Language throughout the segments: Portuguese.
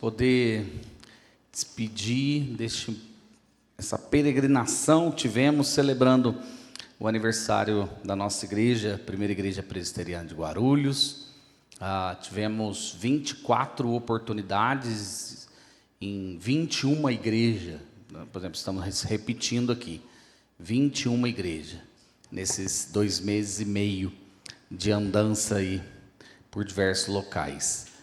poder despedir essa peregrinação que tivemos celebrando o aniversário da nossa igreja, Primeira Igreja Presbiteriana de Guarulhos. Tivemos 24 oportunidades em 21 igrejas. Por exemplo, estamos repetindo aqui, 21 igrejas, nesses 2 meses e meio de andança aí por diversos locais.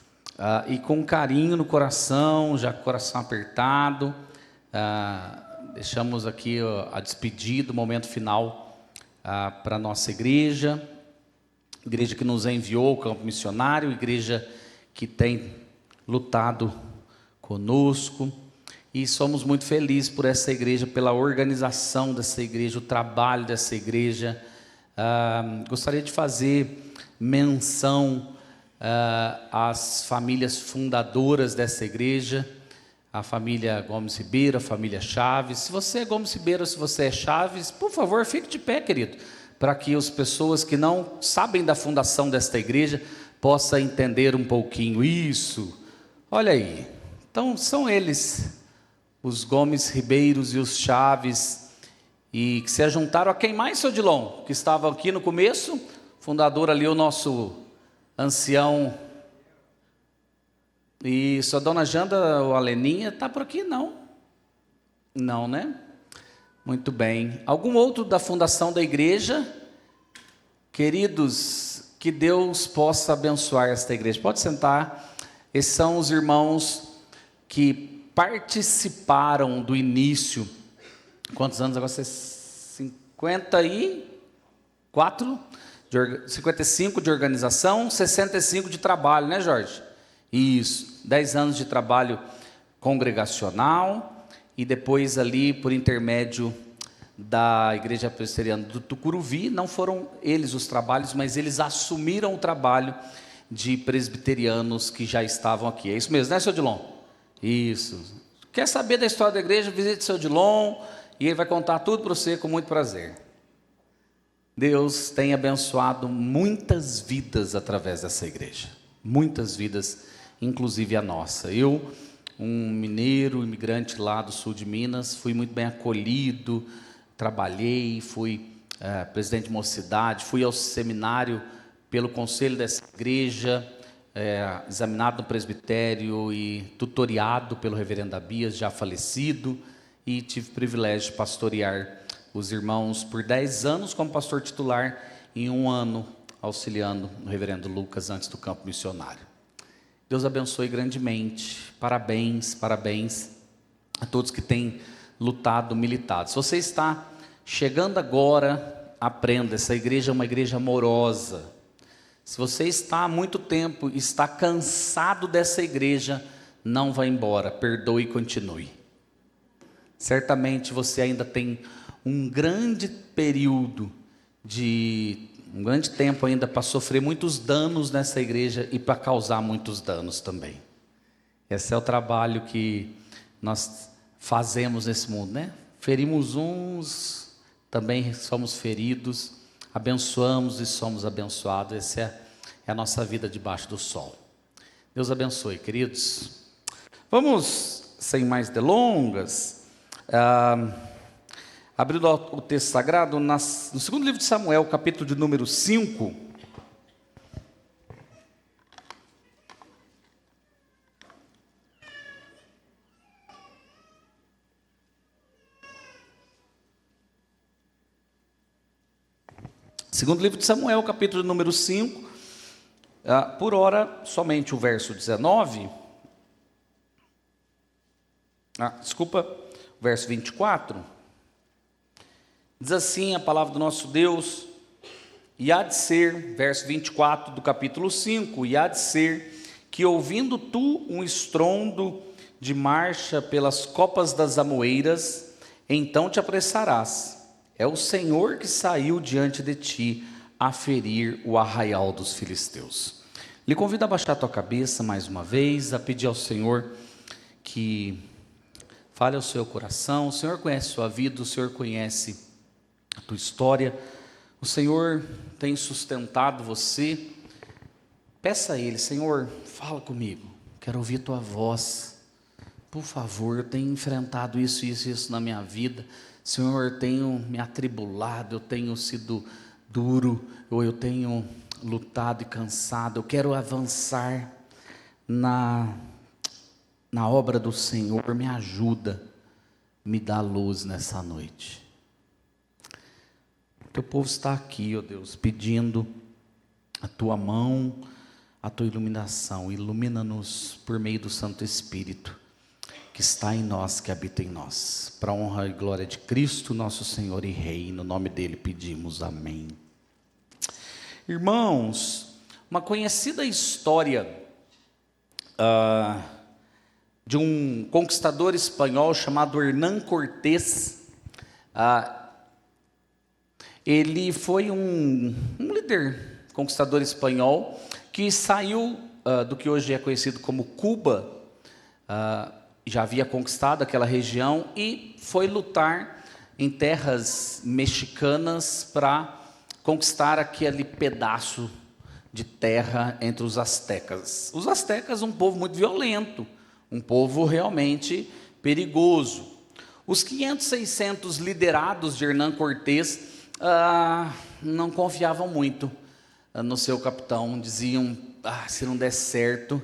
E com carinho no coração, já com o coração apertado, deixamos aqui a despedida, o momento final para a nossa igreja que nos enviou o campo missionário, igreja que tem lutado conosco, e somos muito felizes por essa igreja, pela organização dessa igreja, o trabalho dessa igreja. Gostaria de fazer menção às famílias fundadoras dessa igreja, a família Gomes Ribeiro, a família Chaves. Se você é Gomes Ribeiro, se você é Chaves, por favor, fique de pé, querido, para que as pessoas que não sabem da fundação desta igreja possam entender um pouquinho isso. Olha aí, então são eles, os Gomes Ribeiros e os Chaves, e que se juntaram a quem mais, seu Dilon, que estava aqui no começo, fundador ali, o nosso ancião. Isso, a dona Janda, ou a Leninha, está por aqui? Não, né? Muito bem. Algum outro da fundação da igreja? Queridos, que Deus possa abençoar esta igreja. Pode sentar. Esses são os irmãos que participaram do início. Quantos anos agora? 54? 55 de organização, 65 de trabalho, né, Jorge? Isso, 10 anos de trabalho congregacional, e depois ali, por intermédio da Igreja Presbiteriana do Tucuruvi, não foram eles os trabalhos, mas eles assumiram o trabalho de presbiterianos que já estavam aqui. É isso mesmo, né, seu Dilon? Isso. Quer saber da história da igreja? Visite seu Dilon, e ele vai contar tudo para você com muito prazer. Deus tem abençoado muitas vidas através dessa igreja, muitas vidas, inclusive a nossa. Eu, um mineiro, imigrante lá do sul de Minas, fui muito bem acolhido, trabalhei, fui presidente de mocidade, fui ao seminário pelo conselho dessa igreja, examinado no presbitério e tutoriado pelo reverendo Abias, já falecido, e tive o privilégio de pastorear os irmãos por 10 anos como pastor titular, e 1 ano auxiliando o reverendo Lucas antes do campo missionário. Deus abençoe grandemente. Parabéns a todos que têm lutado, militado. Se você está chegando agora, aprenda, essa igreja é uma igreja amorosa. Se você está há muito tempo e está cansado dessa igreja, não vá embora, perdoe e continue. Certamente você ainda tem um grande tempo ainda para sofrer muitos danos nessa igreja e para causar muitos danos também. Esse é o trabalho que nós fazemos nesse mundo, né? Ferimos uns, também somos feridos, abençoamos e somos abençoados. Essa é a nossa vida debaixo do sol. Deus abençoe, queridos. Vamos, sem mais delongas, abrindo o texto sagrado no segundo livro de Samuel, capítulo de número 5. Segundo livro de Samuel, capítulo de número 5, por ora, somente o verso 19, verso 24, diz assim a palavra do nosso Deus: e há de ser, verso 24 do capítulo 5, e há de ser que ouvindo tu um estrondo de marcha pelas copas das amoeiras, então te apressarás. É o Senhor que saiu diante de ti a ferir o arraial dos filisteus. Lhe convido a baixar a tua cabeça mais uma vez, a pedir ao Senhor que fale ao seu coração. O Senhor conhece a sua vida, o Senhor conhece a tua história, o Senhor tem sustentado você. Peça a Ele: Senhor, fala comigo, quero ouvir a tua voz. Por favor, eu tenho enfrentado isso na minha vida. Senhor, eu tenho me atribulado, eu tenho sido duro, ou eu tenho lutado e cansado. Eu quero avançar na obra do Senhor. Me ajuda, me dá luz nessa noite. O teu povo está aqui, ó Deus, pedindo a tua mão, a tua iluminação. Ilumina-nos por meio do Santo Espírito que está em nós, que habita em nós, para a honra e glória de Cristo, nosso Senhor e Rei. No nome dele pedimos, amém. Irmãos, uma conhecida história de um conquistador espanhol chamado Hernán Cortés. Ele foi um líder conquistador espanhol que saiu do que hoje é conhecido como Cuba, já havia conquistado aquela região e foi lutar em terras mexicanas para conquistar aquele pedaço de terra entre os astecas. Os astecas, um povo muito violento, um povo realmente perigoso. Os 500, 600 liderados de Hernán Cortés não confiavam muito no seu capitão. Diziam, se não der certo,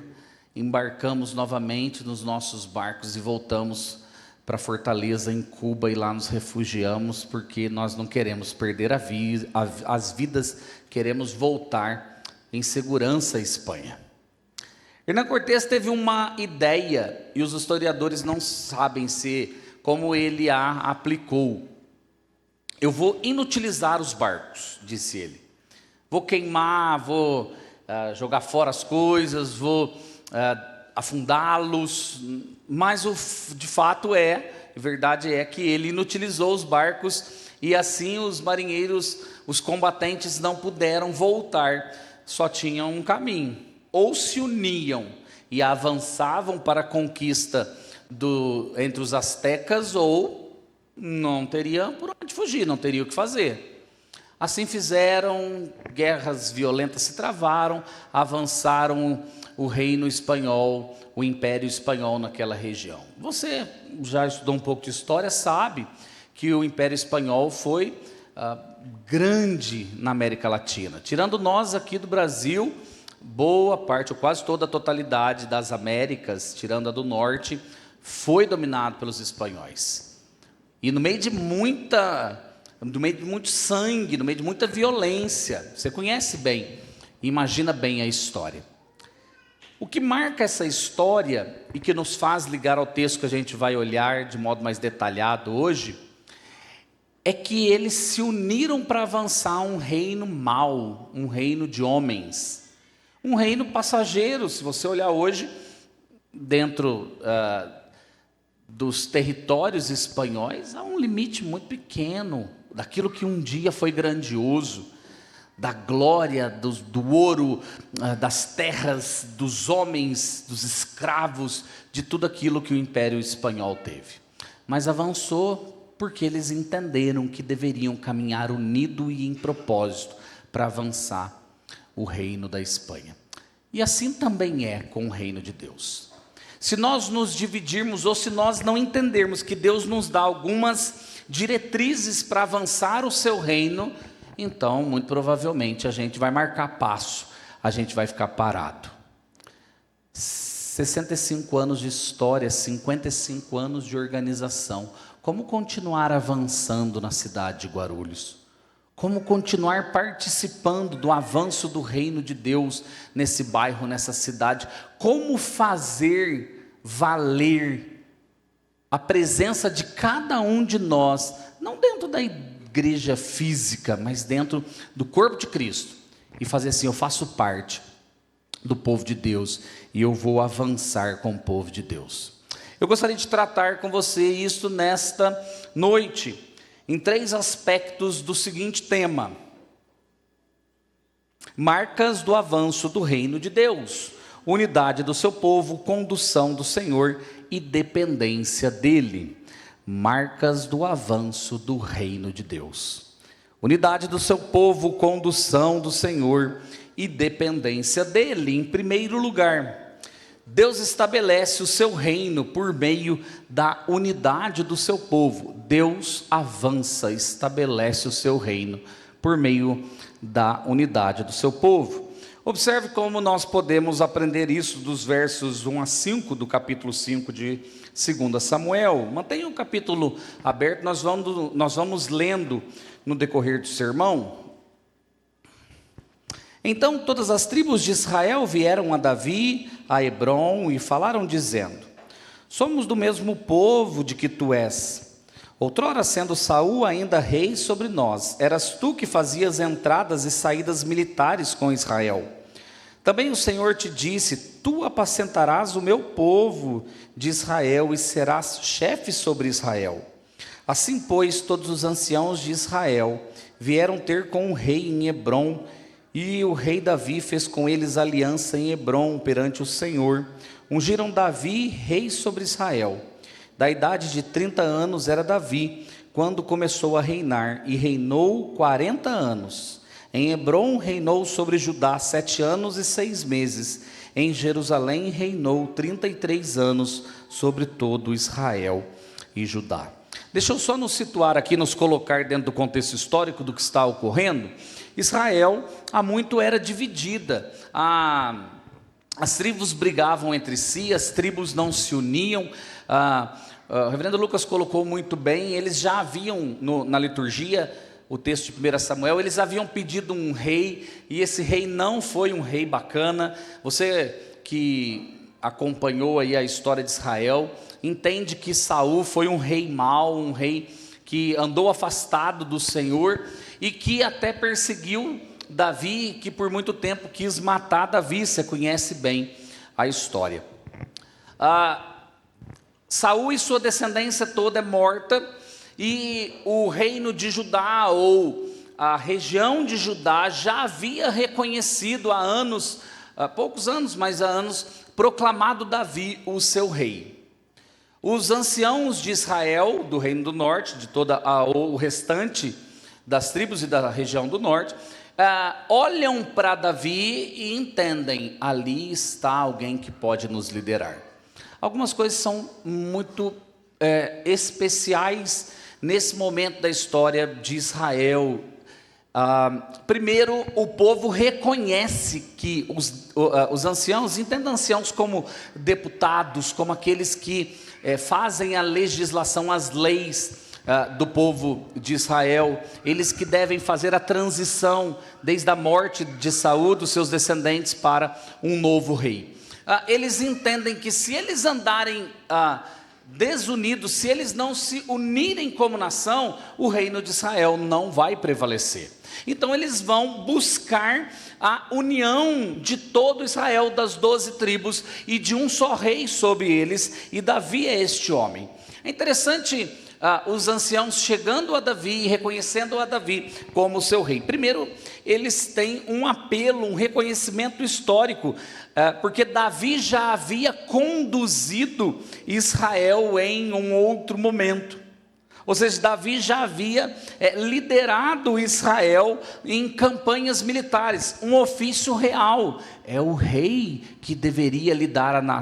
embarcamos novamente nos nossos barcos e voltamos para a fortaleza em Cuba e lá nos refugiamos, porque nós não queremos perder as vidas, queremos voltar em segurança à Espanha. Hernán Cortés teve uma ideia, e os historiadores não sabem como ele a aplicou. Eu vou inutilizar os barcos, disse ele. Vou queimar, vou jogar fora as coisas, vou afundá-los, mas de fato a verdade é que ele inutilizou os barcos e assim os marinheiros, os combatentes não puderam voltar, só tinham um caminho: ou se uniam e avançavam para a conquista entre os astecas, ou não teriam por onde fugir, não teriam o que fazer. Assim fizeram, guerras violentas se travaram, avançaram o reino espanhol, o império espanhol naquela região. Você já estudou um pouco de história, sabe que o império espanhol foi grande na América Latina. Tirando nós aqui do Brasil, boa parte, ou quase toda a totalidade das Américas, tirando a do norte, foi dominado pelos espanhóis. E no meio de muito sangue, no meio de muita violência, você conhece bem, imagina bem a história. O que marca essa história e que nos faz ligar ao texto que a gente vai olhar de modo mais detalhado hoje, é que eles se uniram para avançar um reino mau, um reino de homens, um reino passageiro. Se você olhar hoje, dentro dos territórios espanhóis, há um limite muito pequeno daquilo que um dia foi grandioso, da glória, do ouro, das terras, dos homens, dos escravos, de tudo aquilo que o Império Espanhol teve. Mas avançou porque eles entenderam que deveriam caminhar unido e em propósito para avançar o reino da Espanha. E assim também é com o reino de Deus. Se nós nos dividirmos ou se nós não entendermos que Deus nos dá algumas diretrizes para avançar o seu reino, então, muito provavelmente, a gente vai marcar passo, a gente vai ficar parado. 65 anos de história, 55 anos de organização. Como continuar avançando na cidade de Guarulhos? Como continuar participando do avanço do reino de Deus nesse bairro, nessa cidade? Como fazer valer a presença de cada um de nós, não dentro da igreja física, mas dentro do corpo de Cristo, e fazer assim: eu faço parte do povo de Deus e eu vou avançar com o povo de Deus. Eu gostaria de tratar com você isso nesta noite, em 3 aspectos do seguinte tema: marcas do avanço do reino de Deus, unidade do seu povo, condução do Senhor e dependência dele. Marcas do avanço do reino de Deus, unidade do seu povo, condução do Senhor e dependência dele. Em primeiro lugar, Deus estabelece o seu reino por meio da unidade do seu povo. Deus avança, estabelece o seu reino por meio da unidade do seu povo. Observe como nós podemos aprender isso dos versos 1 a 5 do capítulo 5 de 2 Samuel. Mantenha o capítulo aberto, nós vamos lendo no decorrer do sermão. Então todas as tribos de Israel vieram a Davi, a Hebrom, e falaram dizendo: somos do mesmo povo de que tu és. Outrora, sendo Saul ainda rei sobre nós, eras tu que fazias entradas e saídas militares com Israel. Também o Senhor te disse: tu apacentarás o meu povo de Israel e serás chefe sobre Israel. Assim, pois, todos os anciãos de Israel vieram ter com o rei em Hebrom, e o rei Davi fez com eles aliança em Hebrom perante o Senhor. Ungiram Davi rei sobre Israel. Da idade de 30 anos era Davi, quando começou a reinar, e reinou 40 anos. Em Hebrom reinou sobre Judá 7 anos e 6 meses. Em Jerusalém reinou 33 anos sobre todo Israel e Judá. Deixa eu só nos situar aqui, nos colocar dentro do contexto histórico do que está ocorrendo. Israel há muito era dividida, as tribos brigavam entre si, as tribos não se uniam. O reverendo Lucas colocou muito bem, eles já haviam na liturgia, o texto de 1 Samuel, eles haviam pedido um rei, e esse rei não foi um rei bacana. Você que acompanhou aí a história de Israel, entende que Saul foi um rei mau, um rei que andou afastado do Senhor, e que até perseguiu Davi, que por muito tempo quis matar Davi. Você conhece bem a história. Saul e sua descendência toda é morta, e o reino de Judá, ou a região de Judá, já havia reconhecido há anos, poucos anos, mas há anos, proclamado Davi o seu rei. Os anciãos de Israel, do reino do norte, de toda o restante das tribos e da região do norte, olham para Davi e entendem: ali está alguém que pode nos liderar. Algumas coisas são muito especiais nesse momento da história de Israel. Primeiro, o povo reconhece que os anciãos, entenda anciãos como deputados, como aqueles que fazem a legislação, as leis do povo de Israel, eles que devem fazer a transição desde a morte de Saul, dos seus descendentes, para um novo rei. Eles entendem que se eles andarem desunidos, se eles não se unirem como nação, o reino de Israel não vai prevalecer. Então eles vão buscar a união de todo Israel, das 12 tribos, e de um só rei sobre eles, e Davi é este homem. É interessante os anciãos chegando a Davi e reconhecendo a Davi como seu rei. Primeiro, eles têm um apelo, um reconhecimento histórico, porque Davi já havia conduzido Israel em um outro momento. Ou seja, Davi já havia liderado Israel em campanhas militares, um ofício real. É o rei que deveria liderar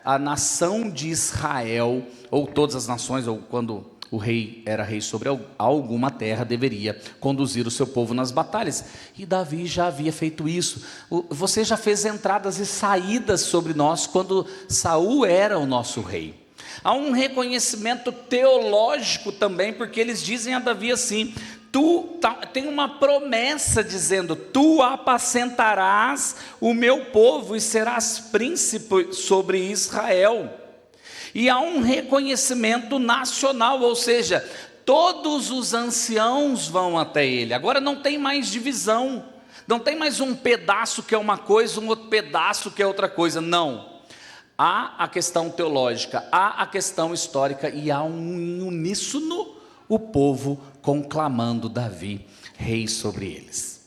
a nação de Israel, ou todas as nações, ou quando o rei era rei sobre alguma terra, deveria conduzir o seu povo nas batalhas. E Davi já havia feito isso. Você já fez entradas e saídas sobre nós quando Saul era o nosso rei. Há um reconhecimento teológico também, porque eles dizem a Davi assim: tem uma promessa dizendo: tu apacentarás o meu povo e serás príncipe sobre Israel. E há um reconhecimento nacional, ou seja, todos os anciãos vão até ele. Agora não tem mais divisão, não tem mais um pedaço que é uma coisa, um outro pedaço que é outra coisa, não. Há a questão teológica, há a questão histórica, e há um uníssono, o povo conclamando Davi rei sobre eles.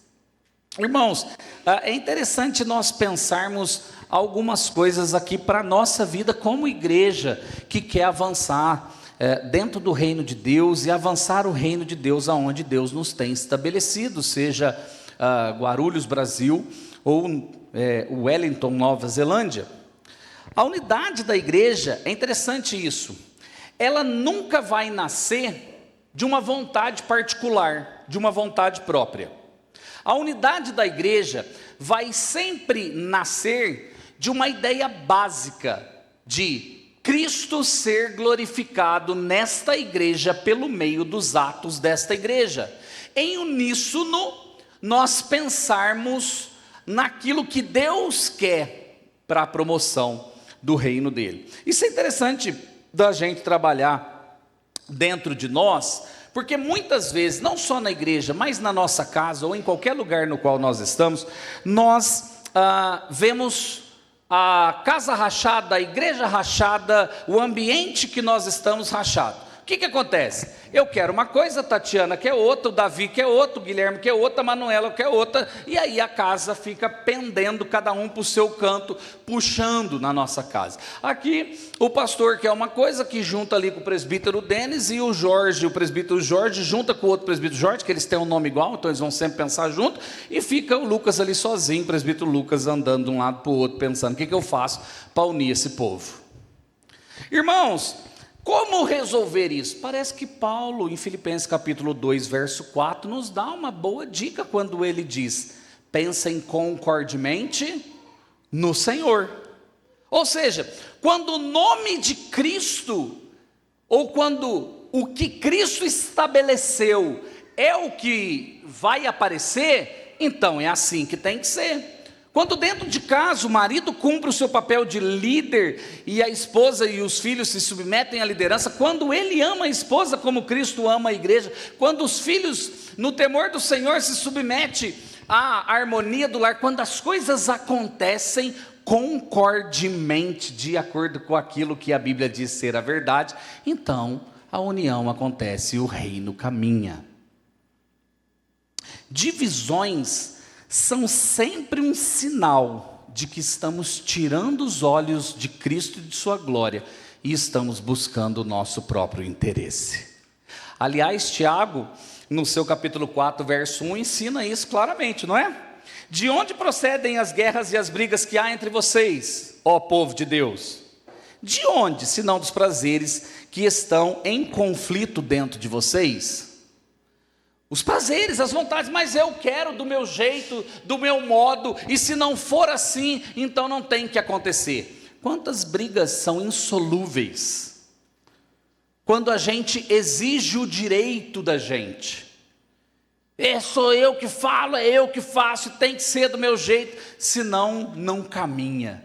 Irmãos, é interessante nós pensarmos algumas coisas aqui para a nossa vida como igreja que quer avançar dentro do reino de Deus, e avançar o reino de Deus aonde Deus nos tem estabelecido, seja Guarulhos, Brasil, ou Wellington, Nova Zelândia. A unidade da igreja, é interessante isso, ela nunca vai nascer de uma vontade particular, de uma vontade própria. A unidade da igreja vai sempre nascer de uma ideia básica de Cristo ser glorificado nesta igreja pelo meio dos atos desta igreja. Em uníssono, nós pensarmos naquilo que Deus quer para a promoção do reino dele. Isso é interessante da gente trabalhar dentro de nós, porque muitas vezes, não só na igreja, mas na nossa casa ou em qualquer lugar no qual nós estamos, nós vemos a casa rachada, a igreja rachada, o ambiente que nós estamos rachado. O que acontece? Eu quero uma coisa, a Tatiana quer outra, o Davi quer outra, o Guilherme quer outra, a Manuela quer outra, e aí a casa fica pendendo, cada um para o seu canto, puxando na nossa casa. Aqui o pastor quer uma coisa, que junta ali com o presbítero Denis, e o Jorge, o presbítero Jorge, junta com o outro presbítero Jorge, que eles têm um nome igual, então eles vão sempre pensar junto, e fica o Lucas ali sozinho, o presbítero Lucas andando de um lado para o outro, pensando, o que eu faço para unir esse povo? Irmãos, como resolver isso? Parece que Paulo, em Filipenses capítulo 2, verso 4, nos dá uma boa dica quando ele diz: pensem concordemente no Senhor. Ou seja, quando o nome de Cristo, ou quando o que Cristo estabeleceu é o que vai aparecer, então é assim que tem que ser. Quando dentro de casa o marido cumpre o seu papel de líder e a esposa e os filhos se submetem à liderança, quando ele ama a esposa como Cristo ama a igreja, quando os filhos no temor do Senhor se submetem à harmonia do lar, quando as coisas acontecem concordemente, de acordo com aquilo que a Bíblia diz ser a verdade, então a união acontece e o reino caminha. Divisões são sempre um sinal de que estamos tirando os olhos de Cristo e de sua glória e estamos buscando o nosso próprio interesse. Aliás, Tiago, no seu capítulo 4, verso 1, ensina isso claramente, não é? De onde procedem as guerras e as brigas que há entre vocês, ó povo de Deus? De onde, senão dos prazeres que estão em conflito dentro de vocês? Os prazeres, as vontades, mas eu quero do meu jeito, do meu modo, e se não for assim, então não tem que acontecer. Quantas brigas são insolúveis, quando a gente exige o direito da gente. Sou eu que falo, é eu que faço, tem que ser do meu jeito, senão não caminha.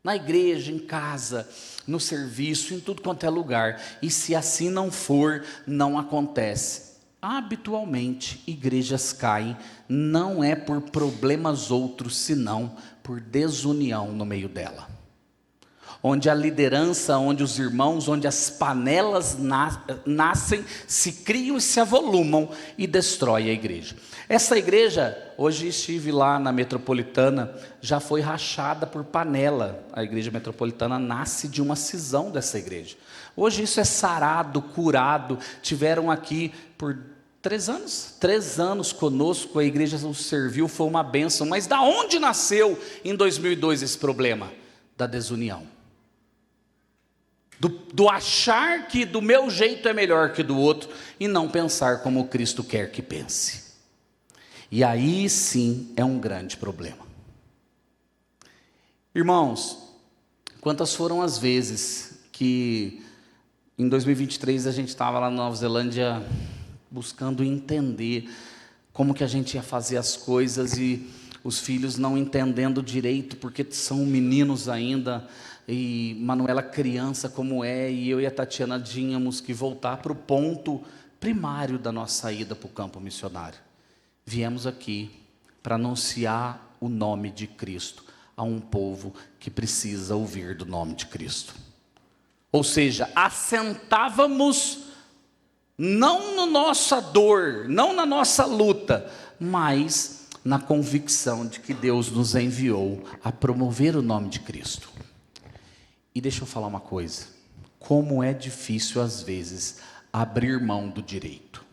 Na igreja, em casa, no serviço, em tudo quanto é lugar, e se assim não for, não acontece. Habitualmente, igrejas caem, não é por problemas outros, senão por desunião no meio dela. Onde a liderança, onde os irmãos, onde as panelas nascem, se criam e se avolumam e destrói a igreja. Essa igreja, hoje estive lá na Metropolitana, já foi rachada por panela. A igreja metropolitana nasce de uma cisão dessa igreja. Hoje isso é sarado, curado. Tiveram aqui por 3 anos conosco, a igreja nos serviu, foi uma bênção. Mas da onde nasceu em 2002 esse problema? Da desunião. Do achar que do meu jeito é melhor que do outro, e não pensar como Cristo quer que pense. E aí sim é um grande problema. Irmãos, quantas foram as vezes que em 2023 a gente estava lá na Nova Zelândia buscando entender como que a gente ia fazer as coisas, e os filhos não entendendo direito, porque são meninos ainda, e Manuela criança como é, e eu e a Tatiana tínhamos que voltar para o ponto primário da nossa ida para o campo missionário. Viemos aqui para anunciar o nome de Cristo a um povo que precisa ouvir do nome de Cristo. Ou seja, assentávamos não na nossa dor, não na nossa luta, mas na convicção de que Deus nos enviou a promover o nome de Cristo. E deixa eu falar uma coisa, como é difícil às vezes abrir mão do direito.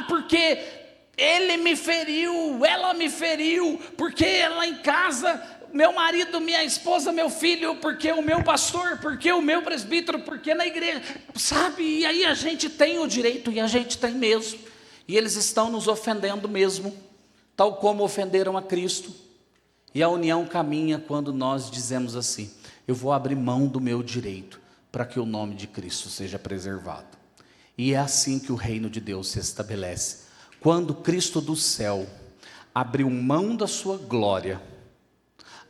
Porque Ele me feriu, ela me feriu, porque lá em casa, meu marido, minha esposa, meu filho, porque o meu pastor, porque o meu presbítero, porque na igreja, sabe? E aí a gente tem o direito, e a gente tem mesmo, e eles estão nos ofendendo mesmo, tal como ofenderam a Cristo. E a união caminha quando nós dizemos assim: eu vou abrir mão do meu direito para que o nome de Cristo seja preservado. E é assim que o reino de Deus se estabelece. Quando Cristo do céu abriu mão da sua glória,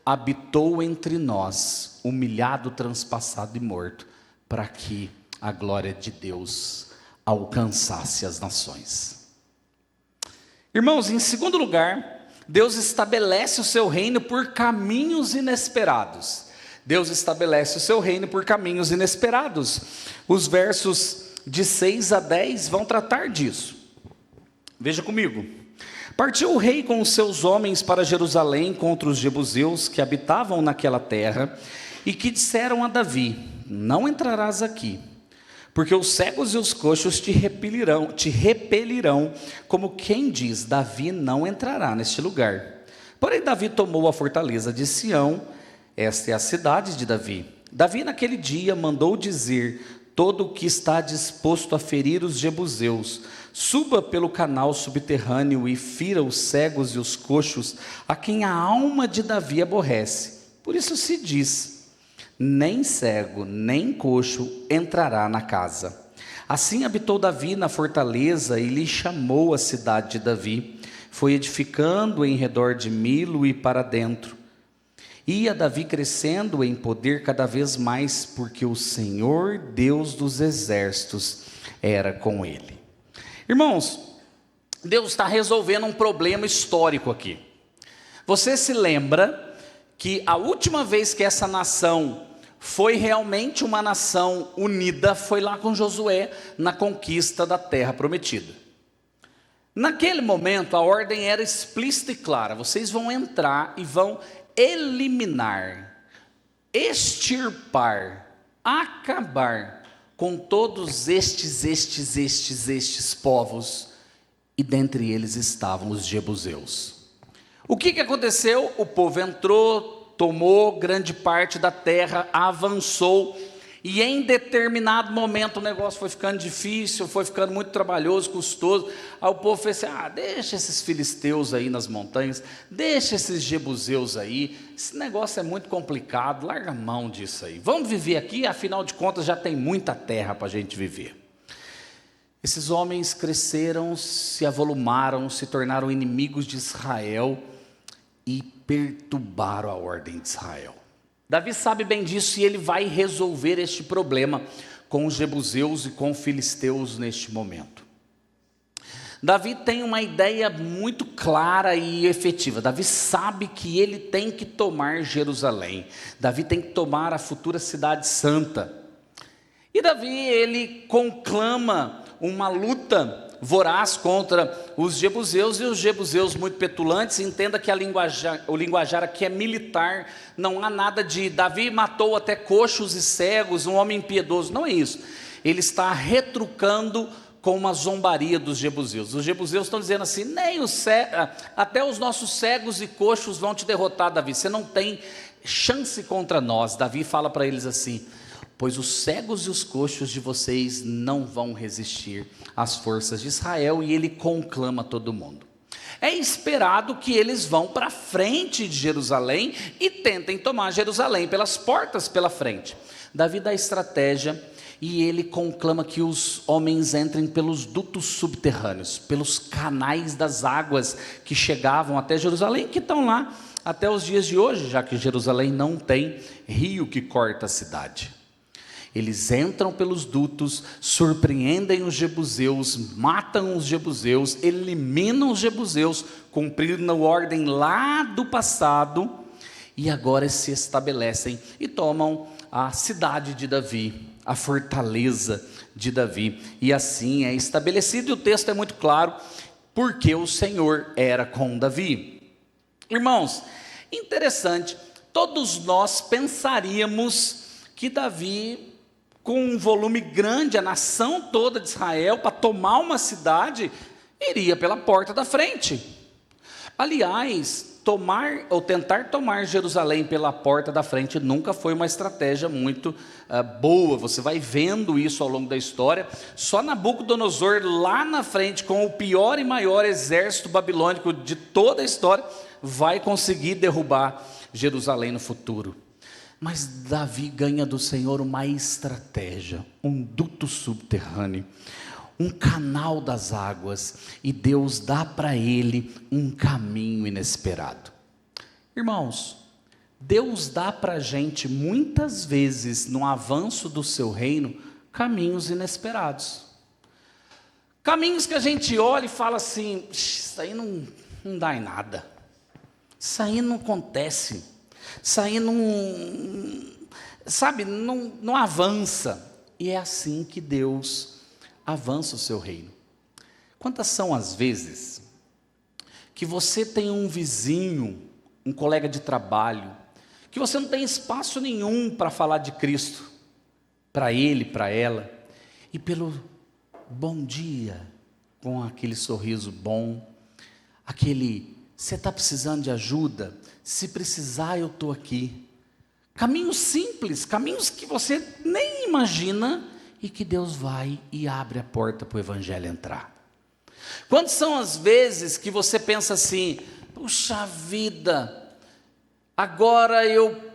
habitou entre nós, humilhado, transpassado e morto, para que a glória de Deus alcançasse as nações. Irmãos, em segundo lugar, Deus estabelece o seu reino por caminhos inesperados. Deus estabelece o seu reino por caminhos inesperados. Os versos de 6 a 10 vão tratar disso. Veja comigo. Partiu o rei com os seus homens para Jerusalém contra os jebuseus que habitavam naquela terra e que disseram a Davi: não entrarás aqui, porque os cegos e os coxos te repelirão, como quem diz: Davi não entrará neste lugar. Porém Davi tomou a fortaleza de Sião, esta é a cidade de Davi. Davi naquele dia mandou dizer: todo o que está disposto a ferir os jebuseus, suba pelo canal subterrâneo e fira os cegos e os coxos, a quem a alma de Davi aborrece. Por isso se diz: nem cego, nem coxo entrará na casa. Assim habitou Davi na fortaleza e lhe chamou a cidade de Davi. Foi edificando em redor de Milo e para dentro. Ia Davi crescendo em poder cada vez mais, porque o Senhor, Deus dos exércitos, era com ele. Irmãos, Deus está resolvendo um problema histórico aqui. Você se lembra que a última vez que essa nação foi realmente uma nação unida foi lá com Josué, na conquista da terra prometida. Naquele momento a ordem era explícita e clara: vocês vão entrar e vão eliminar, extirpar, acabar com todos estes povos, e dentre eles estavam os jebuseus. O que aconteceu? O povo entrou, tomou grande parte da terra, avançou, e em determinado momento o negócio foi ficando difícil, foi ficando muito trabalhoso, custoso. Aí o povo fez assim: deixa esses filisteus aí nas montanhas, deixa esses jebuseus aí, esse negócio é muito complicado, larga a mão disso aí, vamos viver aqui, afinal de contas já tem muita terra para a gente viver. Esses homens cresceram, se avolumaram, se tornaram inimigos de Israel e perturbaram a ordem de Israel. Davi sabe bem disso e ele vai resolver este problema com os jebuseus e com os filisteus neste momento. Davi tem uma ideia muito clara e efetiva. Davi sabe que ele tem que tomar Jerusalém. Davi tem que tomar a futura cidade santa. E Davi, ele conclama uma luta voraz contra os jebuseus, e os jebuseus muito petulantes. Entenda que o linguajar aqui é militar, não há nada de Davi matou até coxos e cegos, um homem impiedoso, não é isso. Ele está retrucando com uma zombaria dos jebuseus. Os jebuseus estão dizendo assim: até os nossos cegos e coxos vão te derrotar, Davi, você não tem chance contra nós. Davi fala para eles assim: pois os cegos e os coxos de vocês não vão resistir às forças de Israel. E ele conclama todo mundo. É esperado que eles vão para frente de Jerusalém e tentem tomar Jerusalém pelas portas pela frente. Davi dá estratégia e ele conclama que os homens entrem pelos dutos subterrâneos, pelos canais das águas que chegavam até Jerusalém, que estão lá até os dias de hoje, já que Jerusalém não tem rio que corta a cidade. Eles entram pelos dutos, surpreendem os jebuseus, matam os jebuseus, eliminam os jebuseus, cumprindo a ordem lá do passado, e agora se estabelecem e tomam a cidade de Davi, a fortaleza de Davi, e assim é estabelecido. E o texto é muito claro, porque o Senhor era com Davi. Irmãos, interessante, todos nós pensaríamos que Davi, com um volume grande, a nação toda de Israel, para tomar uma cidade, iria pela porta da frente. Aliás, tomar ou tentar tomar Jerusalém pela porta da frente nunca foi uma estratégia muito boa. Você vai vendo isso ao longo da história. Só Nabucodonosor, lá na frente, com o pior e maior exército babilônico de toda a história, vai conseguir derrubar Jerusalém no futuro. Mas Davi ganha do Senhor uma estratégia, um duto subterrâneo, um canal das águas, e Deus dá para ele um caminho inesperado. Irmãos, Deus dá para a gente muitas vezes, no avanço do seu reino, caminhos inesperados. Caminhos que a gente olha e fala assim: isso aí não dá em nada, isso aí não acontece, isso aí não avança. E é assim que Deus avança o seu reino. Quantas são as vezes que você tem um vizinho, um colega de trabalho, que você não tem espaço nenhum para falar de Cristo, para ele, para ela, e pelo bom dia, com aquele sorriso bom, você está precisando de ajuda? Se precisar, eu estou aqui. Caminhos simples, caminhos que você nem imagina, e que Deus vai e abre a porta para o evangelho entrar. Quantas são as vezes que você pensa assim: puxa vida, agora eu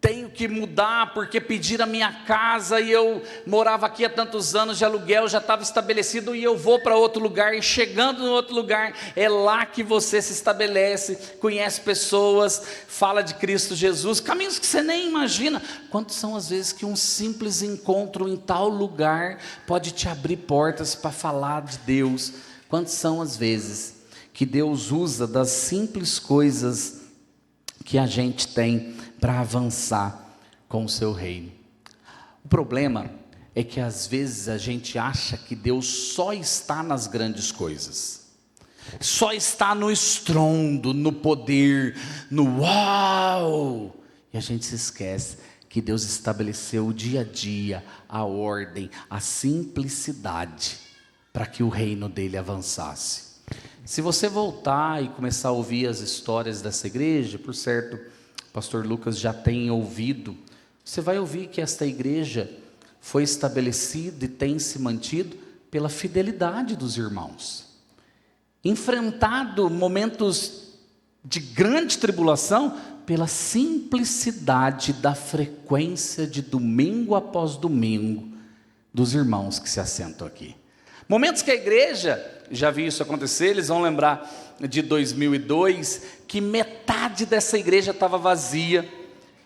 tenho que mudar porque pediram a minha casa e eu morava aqui há tantos anos de aluguel, já estava estabelecido, e eu vou para outro lugar, e chegando no outro lugar, é lá que você se estabelece, conhece pessoas, fala de Cristo Jesus, caminhos que você nem imagina. Quantas são as vezes que um simples encontro em tal lugar pode te abrir portas para falar de Deus? Quantas são as vezes que Deus usa das simples coisas que a gente tem para avançar com o seu reino? O problema é que às vezes a gente acha que Deus só está nas grandes coisas, só está no estrondo, no poder, no uau, e a gente se esquece que Deus estabeleceu o dia a dia, a ordem, a simplicidade, para que o reino dele avançasse. Se você voltar e começar a ouvir as histórias dessa igreja, por certo, o pastor Lucas já tem ouvido, você vai ouvir que esta igreja foi estabelecida e tem se mantido pela fidelidade dos irmãos. Enfrentado momentos de grande tribulação, pela simplicidade da frequência de domingo após domingo dos irmãos que se assentam aqui. Momentos que a igreja, já vi isso acontecer, eles vão lembrar de 2002, que metade dessa igreja estava vazia,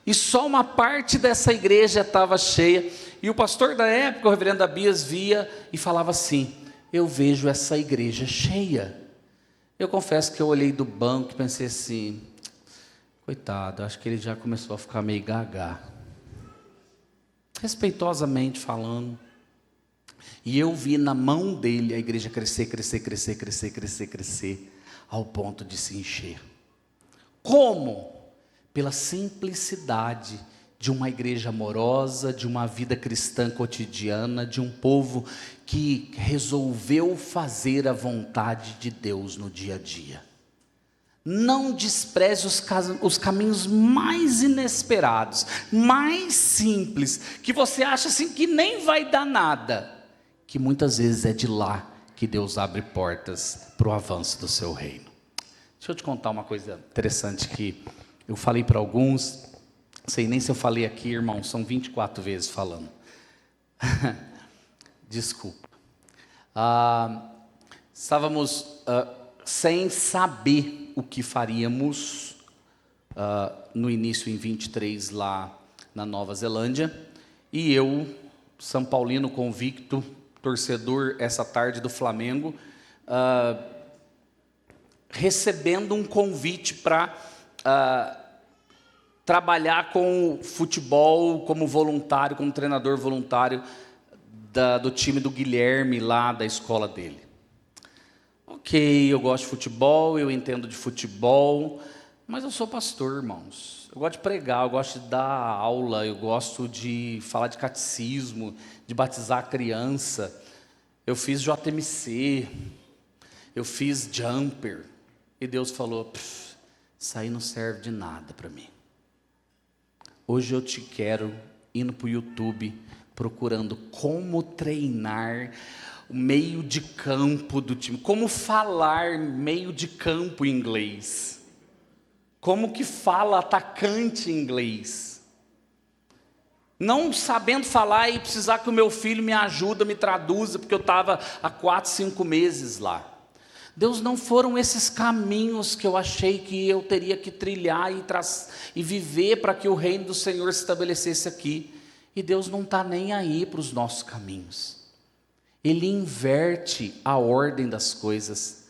e só uma parte dessa igreja estava cheia, e o pastor da época, o reverendo Abias, via e falava assim: eu vejo essa igreja cheia. Eu confesso que eu olhei do banco e pensei assim: coitado, acho que ele já começou a ficar meio gaga, respeitosamente falando. E eu vi na mão dele a igreja crescer, ao ponto de se encher. Como? Pela simplicidade de uma igreja amorosa, de uma vida cristã cotidiana, de um povo que resolveu fazer a vontade de Deus no dia a dia. Não despreze os caminhos mais inesperados, mais simples, que você acha assim que nem vai dar nada, que muitas vezes é de lá que Deus abre portas para o avanço do seu reino. Deixa eu te contar uma coisa interessante que eu falei para alguns, não sei nem se eu falei aqui, irmão, são 24 vezes falando. Desculpa. Estávamos sem saber o que faríamos no início em 23 lá na Nova Zelândia, e eu, São Paulino convicto, torcedor essa tarde do Flamengo, recebendo um convite para trabalhar com futebol como voluntário, como treinador voluntário do time do Guilherme lá da escola dele. Ok, eu gosto de futebol, eu entendo de futebol, mas eu sou pastor, irmãos. Eu gosto de pregar, eu gosto de dar aula, eu gosto de falar de catecismo, de batizar a criança. Eu fiz JMC, eu fiz jumper. E Deus falou, isso aí não serve de nada para mim. Hoje eu te quero indo para o YouTube, procurando como treinar o meio de campo do time, como falar meio de campo em inglês, como que fala atacante em inglês, não sabendo falar e precisar que o meu filho me ajude, me traduza, porque eu estava há 4, 5 meses lá. Deus, não foram esses caminhos que eu achei que eu teria que trilhar e viver para que o reino do Senhor se estabelecesse aqui. E Deus não está nem aí para os nossos caminhos. Ele inverte a ordem das coisas.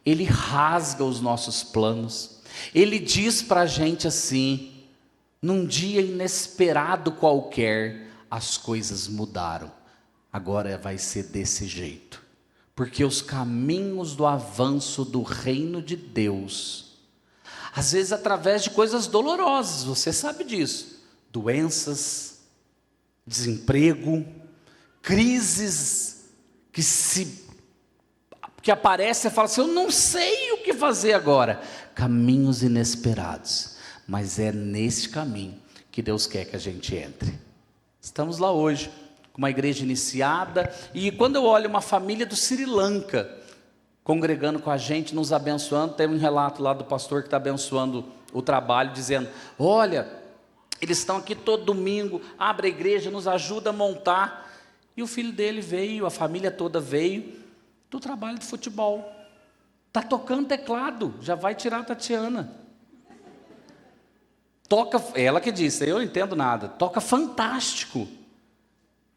Ele rasga os nossos planos. Ele diz para a gente assim, num dia inesperado qualquer, as coisas mudaram. Agora vai ser desse jeito. Porque os caminhos do avanço do reino de Deus, às vezes através de coisas dolorosas, você sabe disso, doenças, desemprego, crises que aparecem e fala assim, eu não sei o que fazer agora, caminhos inesperados, mas é nesse caminho que Deus quer que a gente entre. Estamos lá hoje, com uma igreja iniciada, e quando eu olho uma família do Sri Lanka, congregando com a gente, nos abençoando, tem um relato lá do pastor que está abençoando o trabalho, dizendo, olha, eles estão aqui todo domingo, abre a igreja, nos ajuda a montar, e o filho dele veio, a família toda veio, do trabalho de futebol, está tocando teclado, já vai tirar a Tatiana, toca, ela que disse, eu não entendo nada, toca fantástico,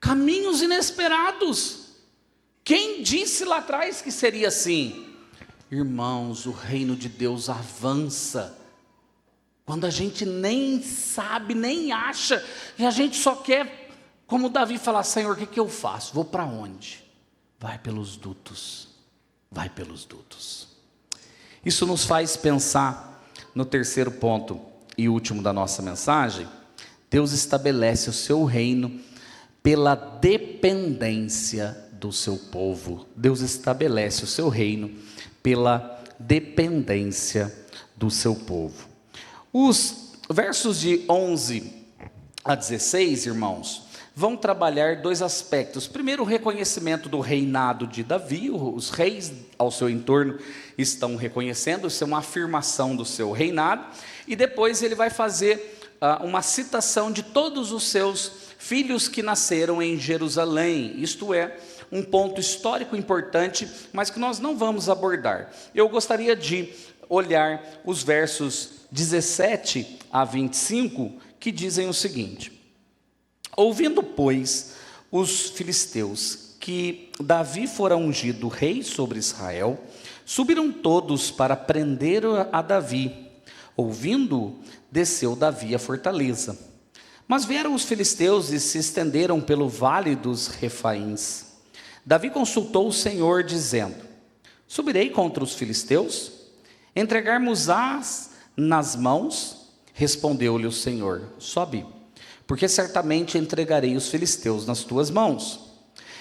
caminhos inesperados. Quem disse lá atrás que seria assim? Irmãos, o reino de Deus avança quando a gente nem sabe, nem acha, e a gente só quer, como Davi, falar, Senhor, o que eu faço? Vou para onde? Vai pelos dutos, vai pelos dutos. Isso nos faz pensar no terceiro ponto e último da nossa mensagem. Deus estabelece o seu reino pela dependência do seu povo. Deus estabelece o seu reino pela dependência do seu povo. Os versos de 11 a 16, irmãos, vão trabalhar 2 aspectos. Primeiro, o reconhecimento do reinado de Davi. Os reis ao seu entorno estão reconhecendo, isso é uma afirmação do seu reinado. E depois ele vai fazer uma citação de todos os seus filhos que nasceram em Jerusalém, isto é, um ponto histórico importante, mas que nós não vamos abordar. Eu gostaria de olhar os versos 17 a 25, que dizem o seguinte, ouvindo, pois, os filisteus que Davi fora ungido rei sobre Israel, subiram todos para prender a Davi. Ouvindo, desceu Davi à fortaleza. Mas vieram os filisteus e se estenderam pelo vale dos Refaíns. Davi consultou o Senhor, dizendo, subirei contra os filisteus? Entregar-mos-ás nas mãos? Respondeu-lhe o Senhor, sobe, porque certamente entregarei os filisteus nas tuas mãos.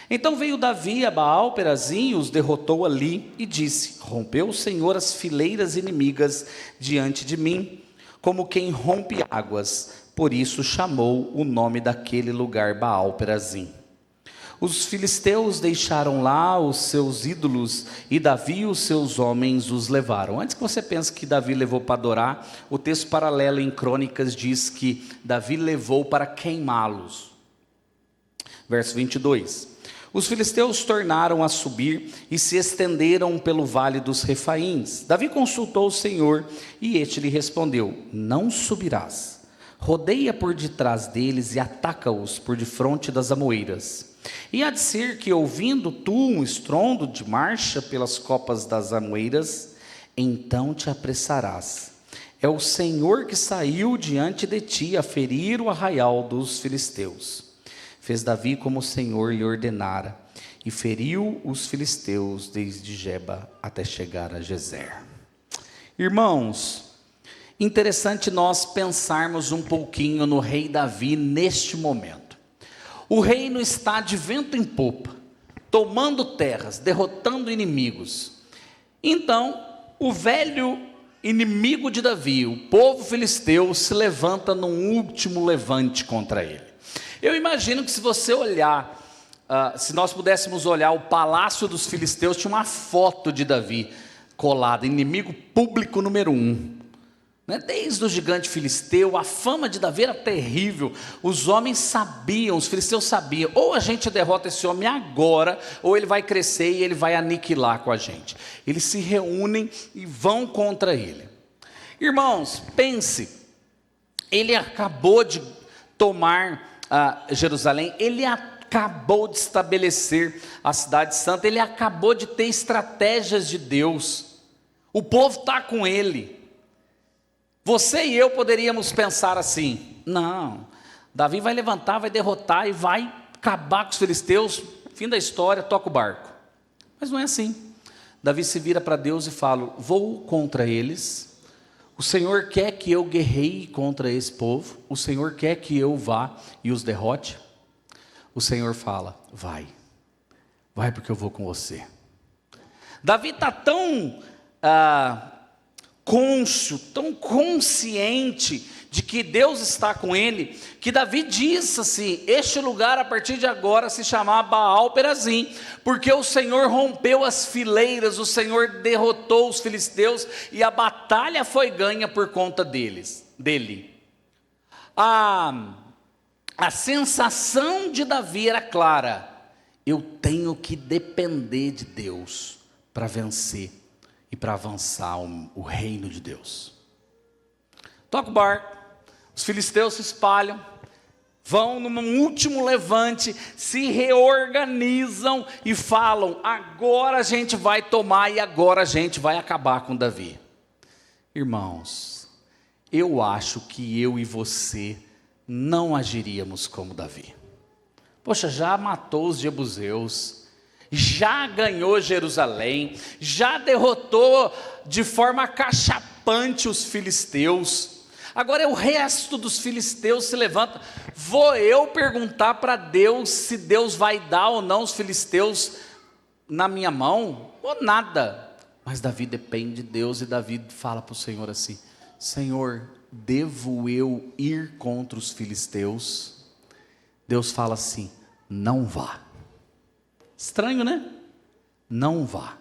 Então veio Davi a Baal-Perazim e os derrotou ali, e disse, rompeu o Senhor as fileiras inimigas diante de mim, como quem rompe águas. Por isso chamou o nome daquele lugar Baal-Perazim. Os filisteus deixaram lá os seus ídolos, e Davi e os seus homens os levaram. Antes que você pense que Davi levou para adorar, o texto paralelo em Crônicas diz que Davi levou para queimá-los. Verso 22. Os filisteus tornaram a subir e se estenderam pelo vale dos Refaíns. Davi consultou o Senhor, e este lhe respondeu, não subirás. Rodeia por detrás deles e ataca-os por defronte das amoeiras. E há de ser que, ouvindo tu um estrondo de marcha pelas copas das amoeiras, então te apressarás. É o Senhor que saiu diante de ti a ferir o arraial dos filisteus. Fez Davi como o Senhor lhe ordenara, e feriu os filisteus desde Geba até chegar a Gezer. Irmãos, interessante nós pensarmos um pouquinho no rei Davi neste momento. O reino está de vento em popa, tomando terras, derrotando inimigos. Então, o velho inimigo de Davi, o povo filisteu, se levanta num último levante contra ele. Eu imagino que se você olhar, se nós pudéssemos olhar o palácio dos filisteus, tinha uma foto de Davi colada, inimigo público número 1. Desde o gigante filisteu, a fama de Davi era terrível. Os homens sabiam, os filisteus sabiam, ou a gente derrota esse homem agora, ou ele vai crescer e ele vai aniquilar com a gente. Eles se reúnem e vão contra ele. Irmãos, pense, ele acabou de tomar Jerusalém, ele acabou de estabelecer a cidade santa, ele acabou de ter estratégias de Deus, o povo está com ele. Você e eu poderíamos pensar assim: não, Davi vai levantar, vai derrotar e vai acabar com os filisteus, fim da história, toca o barco. Mas não é assim. Davi se vira para Deus e fala: vou contra eles, o Senhor quer que eu guerreie contra esse povo, o Senhor quer que eu vá e os derrote. O Senhor fala: vai porque eu vou com você. Davi está tão cônscio, tão consciente de que Deus está com ele, que Davi diz assim: este lugar a partir de agora se chamar Baal Perazim, porque o Senhor rompeu as fileiras, o Senhor derrotou os filisteus e a batalha foi ganha por conta dele. A sensação de Davi era clara: eu tenho que depender de Deus para vencer e para avançar o reino de Deus. Toca o barco, os filisteus se espalham, vão num último levante, se reorganizam e falam: agora a gente vai tomar e agora a gente vai acabar com Davi. Irmãos, eu acho que eu e você não agiríamos como Davi. Poxa, já matou os jebuseus, já ganhou Jerusalém, já derrotou de forma cachapante os filisteus, agora é o resto dos filisteus se levanta, vou eu perguntar para Deus se Deus vai dar ou não os filisteus na minha mão, ou nada. Mas Davi depende de Deus, e Davi fala para o Senhor assim: Senhor, devo eu ir contra os filisteus? Deus fala assim: não vá. Estranho, né? Não vá.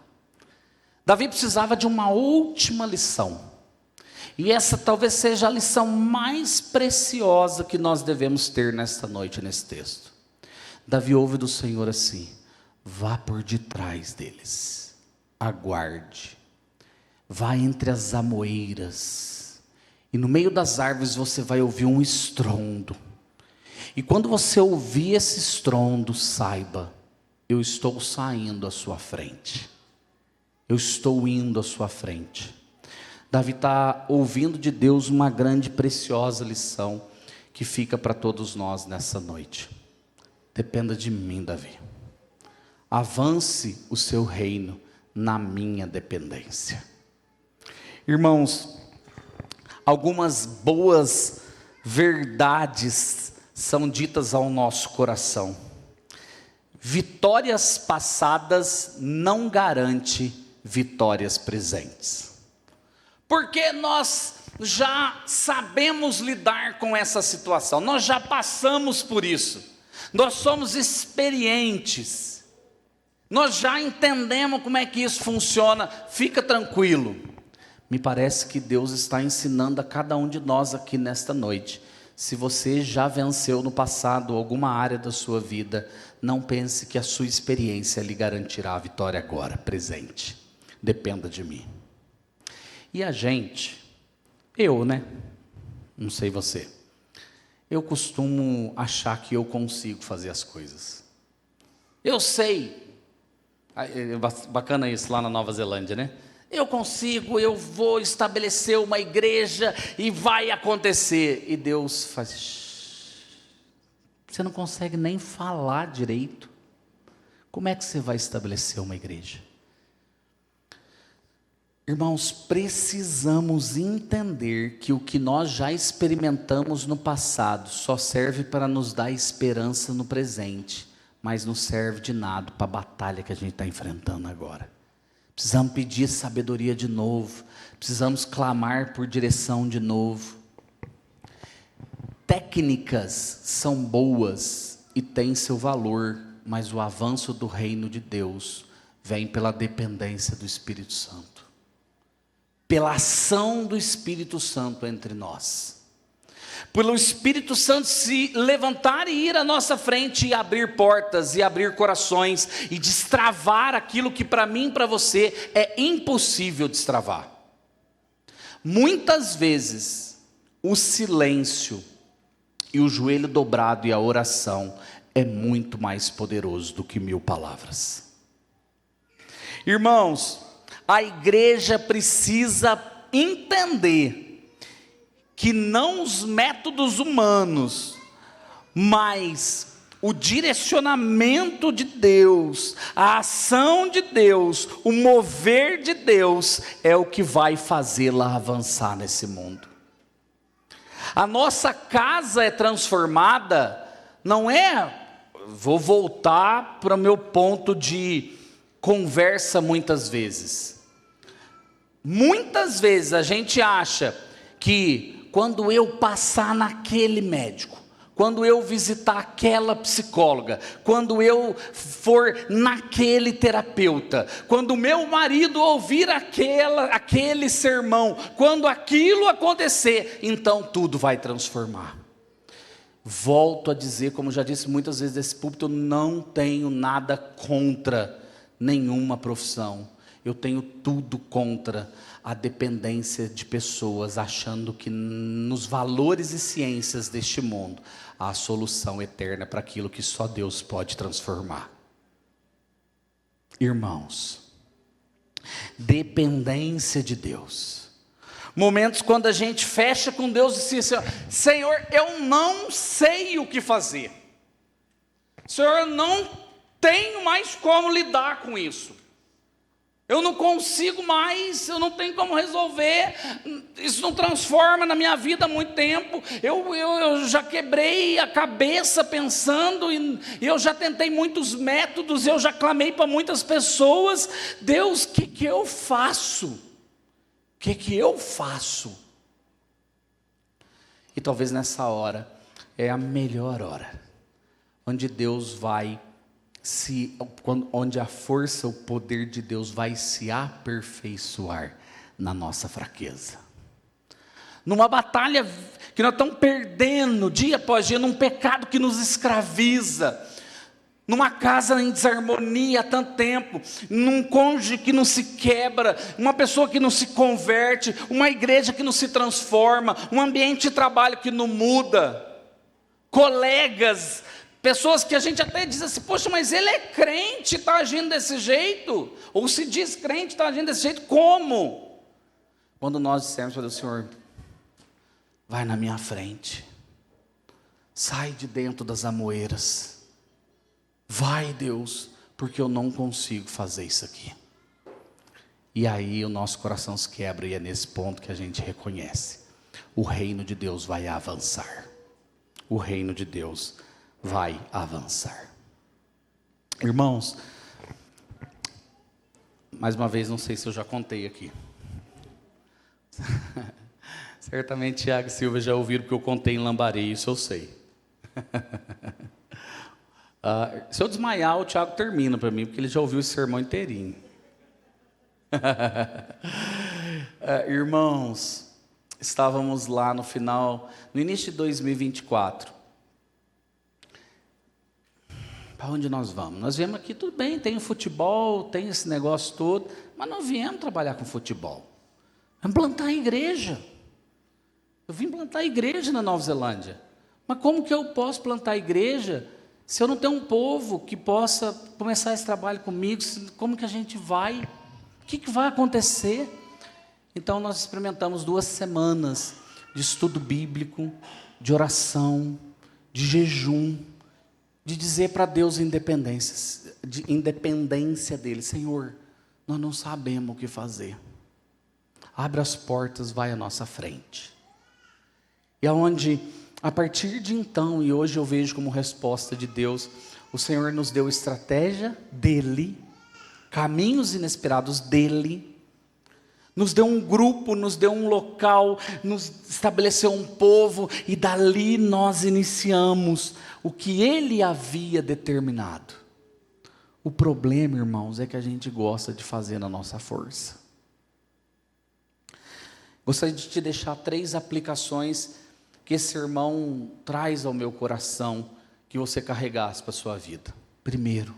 Davi precisava de uma última lição, e essa talvez seja a lição mais preciosa que nós devemos ter nesta noite, nesse texto. Davi ouve do Senhor assim: vá por detrás deles, aguarde, vá entre as amoeiras, e no meio das árvores você vai ouvir um estrondo, e quando você ouvir esse estrondo, saiba, eu estou saindo à sua frente, eu estou indo à sua frente. Davi está ouvindo de Deus uma grande, preciosa lição, que fica para todos nós nessa noite. Dependa de mim, Davi, avance o seu reino na minha dependência. Irmãos, algumas boas verdades são ditas ao nosso coração. Vitórias passadas não garante vitórias presentes, porque nós já sabemos lidar com essa situação, nós já passamos por isso, nós somos experientes, nós já entendemos como é que isso funciona. Fica tranquilo. Me parece que Deus está ensinando a cada um de nós aqui nesta noite: se você já venceu no passado alguma área da sua vida, não pense que a sua experiência lhe garantirá a vitória agora, presente. Dependa de mim. E a gente, não sei você, eu costumo achar que eu consigo fazer as coisas. Eu sei, é bacana isso lá na Nova Zelândia, né? Eu consigo, eu vou estabelecer uma igreja e vai acontecer. E Deus faz: você não consegue nem falar direito, como é que você vai estabelecer uma igreja? Irmãos, precisamos entender que o que nós já experimentamos no passado só serve para nos dar esperança no presente, mas não serve de nada para a batalha que a gente está enfrentando agora. Precisamos pedir sabedoria de novo. Precisamos clamar por direção de novo. Técnicas são boas e têm seu valor, mas o avanço do reino de Deus vem pela dependência do Espírito Santo, pela ação do Espírito Santo entre nós, pelo Espírito Santo se levantar e ir à nossa frente e abrir portas e abrir corações e destravar aquilo que para mim e para você é impossível destravar. Muitas vezes o silêncio e o joelho dobrado e a oração é muito mais poderoso do que 1000 palavras. Irmãos, a igreja precisa entender que não os métodos humanos, mas o direcionamento de Deus, a ação de Deus, o mover de Deus é o que vai fazê-la avançar nesse mundo. A nossa casa é transformada, não é, vou voltar para o meu ponto de conversa muitas vezes. Muitas vezes a gente acha que quando eu passar naquele médico, quando eu visitar aquela psicóloga, quando eu for naquele terapeuta, quando o meu marido ouvir aquele sermão, quando aquilo acontecer, então tudo vai transformar. Volto a dizer, como já disse muitas vezes nesse púlpito, eu não tenho nada contra nenhuma profissão. Eu tenho tudo contra a dependência de pessoas, achando que nos valores e ciências deste mundo, há a solução eterna para aquilo que só Deus pode transformar. Irmãos, dependência de Deus. Momentos quando a gente fecha com Deus e diz assim: Senhor, eu não sei o que fazer. Senhor, eu não tenho mais como lidar com isso. Eu não consigo mais, eu não tenho como resolver, isso não transforma na minha vida há muito tempo, eu já quebrei a cabeça pensando, e eu já tentei muitos métodos, eu já clamei para muitas pessoas. Deus, o que eu faço? O que eu faço? E talvez nessa hora, é a melhor hora, onde Deus vai onde a força, o poder de Deus vai se aperfeiçoar na nossa fraqueza. Numa batalha que nós estamos perdendo dia após dia, num pecado que nos escraviza, numa casa em desarmonia há tanto tempo, num cônjuge que não se quebra, uma pessoa que não se converte, uma igreja que não se transforma, um ambiente de trabalho que não muda, colegas, pessoas que a gente até diz assim: poxa, mas ele é crente, está agindo desse jeito, ou se diz crente, está agindo desse jeito, como? Quando nós dissemos para o Senhor: vai na minha frente, sai de dentro das amoeiras, vai, Deus, porque eu não consigo fazer isso aqui. E aí o nosso coração se quebra, e é nesse ponto que a gente reconhece: o reino de Deus vai avançar, o reino de Deus vai avançar. Irmãos, mais uma vez, não sei se eu já contei aqui. Certamente Tiago e Silva já ouviram, porque eu contei em Lambaré, isso eu sei. Se eu desmaiar, o Tiago termina para mim, porque ele já ouviu esse sermão inteirinho. Irmãos, estávamos lá no início de 2024. Para onde nós vamos? Nós viemos aqui, tudo bem, tem o futebol, tem esse negócio todo, mas não viemos trabalhar com futebol. Vamos plantar a igreja. Eu vim plantar a igreja na Nova Zelândia. Mas como que eu posso plantar a igreja se eu não tenho um povo que possa começar esse trabalho comigo? Como que a gente vai? O que vai acontecer? Então nós experimentamos 2 semanas de estudo bíblico, de oração, de jejum, de dizer para Deus de independência dele: Senhor, nós não sabemos o que fazer. Abre as portas, vai à nossa frente. E aonde, a partir de então, e hoje eu vejo como resposta de Deus, o Senhor nos deu estratégia dele caminhos inesperados dele, nos deu um grupo, nos deu um local, nos estabeleceu um povo, e dali nós iniciamos o que ele havia determinado. O problema, irmãos, é que a gente gosta de fazer na nossa força. Gostaria de te deixar 3 aplicações que esse sermão traz ao meu coração, que você carregasse para a sua vida. Primeiro,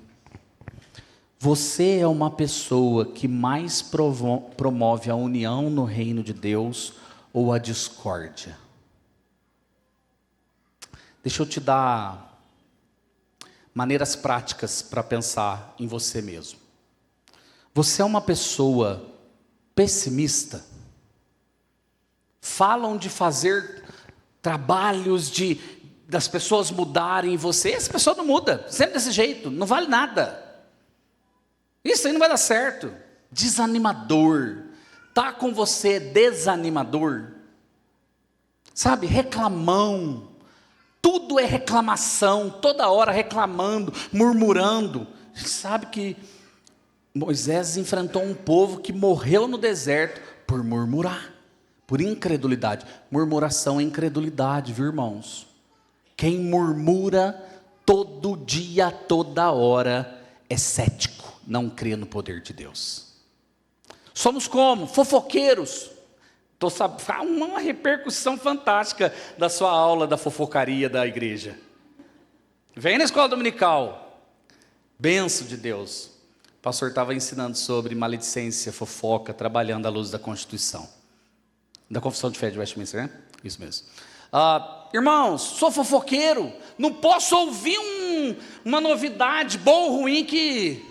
você é uma pessoa que mais promove a união no reino de Deus ou a discórdia? Deixa eu te dar maneiras práticas para pensar em você mesmo. Você é uma pessoa pessimista? Falam de fazer trabalhos das pessoas mudarem você. Essa pessoa não muda, sempre desse jeito, não vale nada. Isso aí não vai dar certo. Desanimador. Tá com você desanimador? Sabe, reclamão. Tudo é reclamação, toda hora reclamando, murmurando. Sabe que Moisés enfrentou um povo que morreu no deserto por murmurar, por incredulidade. Murmuração é incredulidade, viu, irmãos? Quem murmura todo dia, toda hora, é cético, não crê no poder de Deus. Somos como? Fofoqueiros. Uma repercussão fantástica da sua aula da fofocaria da igreja. Vem na escola dominical. Benção de Deus. O pastor estava ensinando sobre maledicência, fofoca, trabalhando à luz da Constituição. Da Confissão de Fé de Westminster, né? Isso mesmo. Irmãos, sou fofoqueiro. Não posso ouvir uma novidade, boa ou ruim que...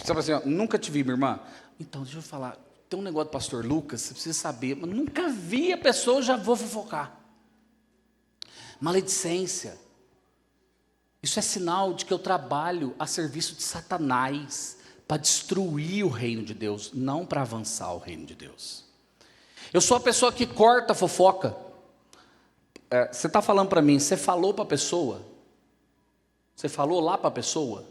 Sabe assim, nunca te vi, minha irmã. Então, deixa eu falar. Tem um negócio do pastor Lucas, você precisa saber. Mas nunca vi a pessoa, já vou fofocar. Maledicência. Isso é sinal de que eu trabalho a serviço de Satanás, para destruir o reino de Deus, não para avançar o reino de Deus. Eu sou a pessoa que corta a fofoca. Você está falando para mim, você falou para a pessoa? Você falou lá para a pessoa?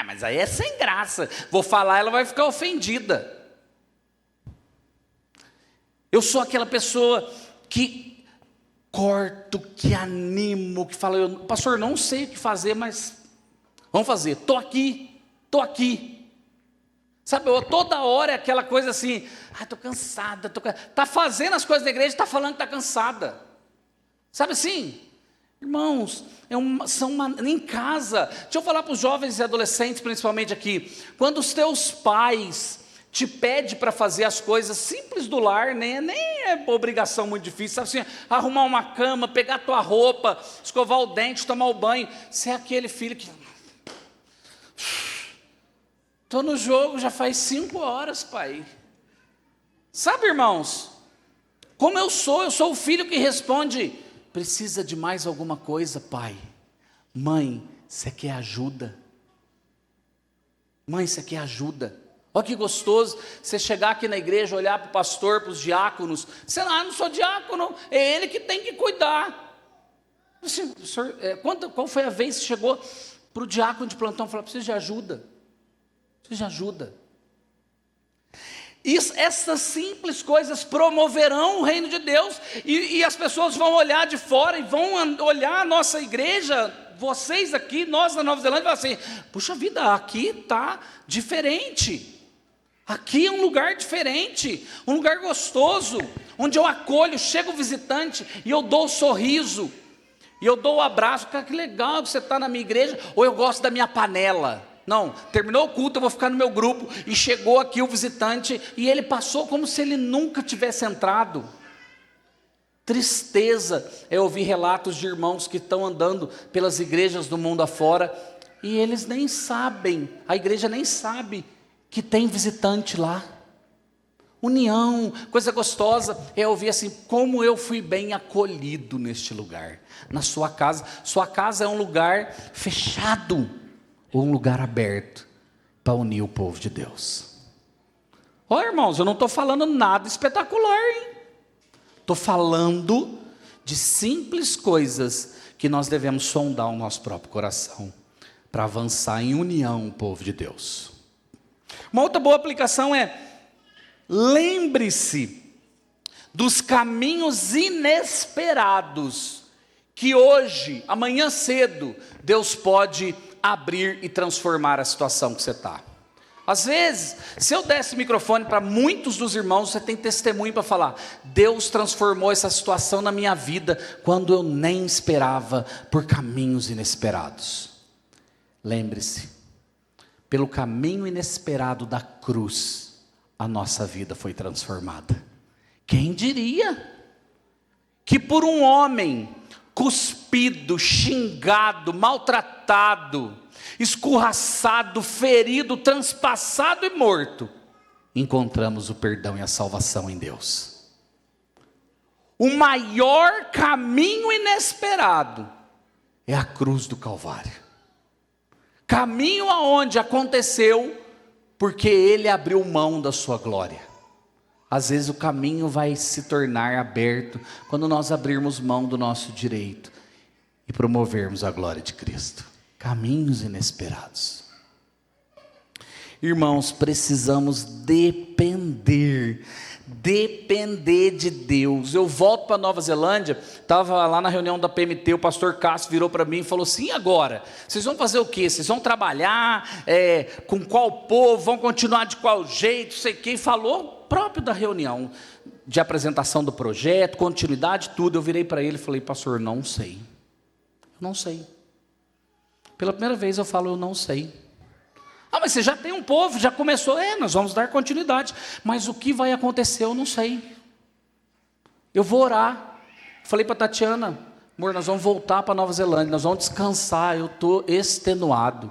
Mas aí é sem graça. Vou falar, ela vai ficar ofendida. Eu sou aquela pessoa que corto, que animo, que fala, pastor, não sei o que fazer, mas vamos fazer. Estou aqui. Sabe, toda hora é aquela coisa assim, estou cansada, está fazendo as coisas da igreja, está falando que está cansada. Sabe assim? Irmãos, em casa, deixa eu falar para os jovens e adolescentes, principalmente aqui, quando os teus pais te pedem para fazer as coisas simples do lar, nem é obrigação muito difícil, sabe assim, arrumar uma cama, pegar a tua roupa, escovar o dente, tomar o banho, você é aquele filho que... Estou no jogo já faz 5 horas, pai. Sabe, irmãos, como eu sou o filho que responde... Precisa de mais alguma coisa, pai? Mãe, você quer ajuda? Mãe, você quer ajuda? Olha que gostoso, você chegar aqui na igreja, olhar para o pastor, para os diáconos. Você não sou diácono, é ele que tem que cuidar. Assim, senhor, qual foi a vez que chegou para o diácono de plantão e falou, preciso de ajuda? Preciso de ajuda. Essas simples coisas promoverão o reino de Deus, e as pessoas vão olhar de fora, e vão olhar a nossa igreja, vocês aqui, nós na Nova Zelândia, e falar assim, puxa vida, aqui está diferente, aqui é um lugar diferente, um lugar gostoso, onde eu acolho, chega o visitante, e eu dou o sorriso, e eu dou o abraço, cara, que legal que você está na minha igreja, ou eu gosto da minha panela. Não, terminou o culto, eu vou ficar no meu grupo, e chegou aqui o visitante, e ele passou como se ele nunca tivesse entrado. Tristeza é ouvir relatos de irmãos que estão andando pelas igrejas do mundo afora, e eles nem sabem, a igreja nem sabe que tem visitante lá. União, coisa gostosa, é ouvir assim, como eu fui bem acolhido neste lugar, na sua casa é um lugar fechado, ou um lugar aberto para unir o povo de Deus. Olha, irmãos, eu não estou falando nada espetacular, hein? Estou falando de simples coisas que nós devemos sondar o nosso próprio coração para avançar em união o povo de Deus. Uma outra boa aplicação é: lembre-se dos caminhos inesperados que hoje, amanhã cedo, Deus pode abrir e transformar a situação que você está. Às vezes, se eu desse microfone para muitos dos irmãos, você tem testemunho para falar: Deus transformou essa situação na minha vida quando eu nem esperava, por caminhos inesperados. Lembre-se, pelo caminho inesperado da cruz, a nossa vida foi transformada. Quem diria que por um homem cuspido, xingado, maltratado, escorraçado, ferido, transpassado e morto, encontramos o perdão e a salvação em Deus. O maior caminho inesperado é a cruz do Calvário. Caminho aonde aconteceu porque Ele abriu mão da sua glória. Às vezes o caminho vai se tornar aberto quando nós abrirmos mão do nosso direito e promovermos a glória de Cristo. Caminhos inesperados. Irmãos, precisamos depender de Deus. Eu volto para Nova Zelândia, estava lá na reunião da PMT, o pastor Cássio virou para mim e falou assim: e agora? Vocês vão fazer o quê? Vocês vão trabalhar com qual povo? Vão continuar de qual jeito? Sei quem falou próprio da reunião, de apresentação do projeto, continuidade, tudo. Eu virei para ele e falei: pastor, não sei. Não sei. Pela primeira vez eu falo: eu não sei. Ah, mas você já tem um povo, já começou. Nós vamos dar continuidade. Mas o que vai acontecer eu não sei. Eu vou orar. Falei para Tatiana: amor, nós vamos voltar para Nova Zelândia, nós vamos descansar. Eu estou extenuado.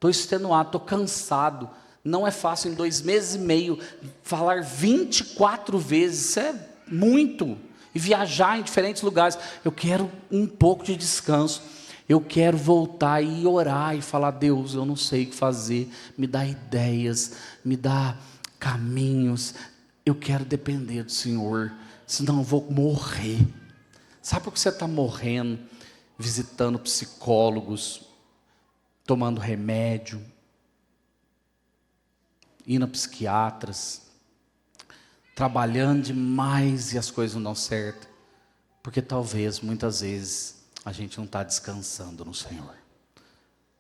Estou cansado. Não é fácil em 2 meses e meio falar 24 vezes. Isso é muito. E viajar em diferentes lugares. Eu quero um pouco de descanso. Eu quero voltar e orar e falar: Deus, eu não sei o que fazer, me dá ideias, me dá caminhos. Eu quero depender do Senhor, senão eu vou morrer. Sabe por que você está morrendo? Visitando psicólogos, tomando remédio, indo a psiquiatras, trabalhando demais e as coisas não dão certo, porque talvez, muitas vezes, a gente não está descansando no Senhor.